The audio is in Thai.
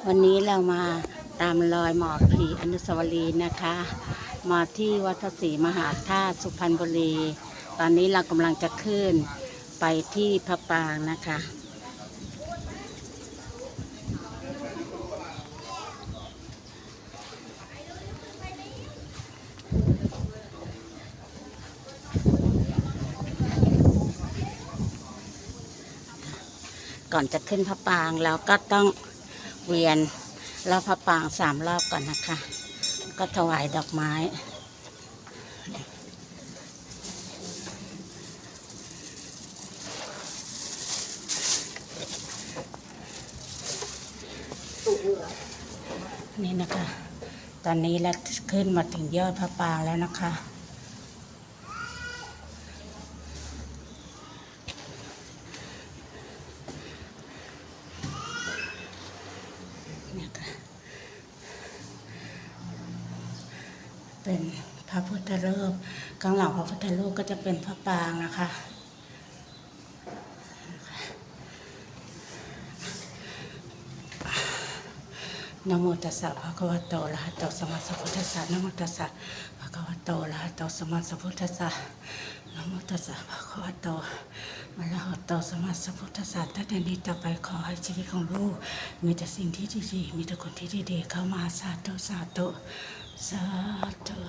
วันนี้เรามาตามรอยหมอผีอนุสาวรีย์นะคะ มาที่วัดพระศรีมหาธาตุสุพรรณบุรี ตอนนี้เรากำลังจะขึ้นไปที่พระปรางนะคะ ก่อนจะขึ้นพระปรางเราก็ต้องเวียนรอบพระปราง3 รอบก่อนนะคะ ก็ถวายดอกไม้นี่นะคะ ตอนนี้เราขึ้นมาถึงยอดพระปรางแล้วนะคะเป็นพระพุทธรูปข้างหลังพระพุทธรูปก็จะเป็นพระปรางนะคะนะโมตัสสะภะคะวะโตอะระหะโตสัมมาสัมพุทธัสสะนะโมตัสสะภะคะวะโตอะระหะโตสัมมาสัมพุทธัสสะนะโมตัสสะภะคะวะโตอะระหะโตสัมมาสัมพุทธัสสะตั้งแต่นี้ต่อไปขอให้ชีวิตของลูกมีแต่สิ่งที่ดีๆมีแต่คนที่ดีๆเข้ามาสาธุสาธุสาธุ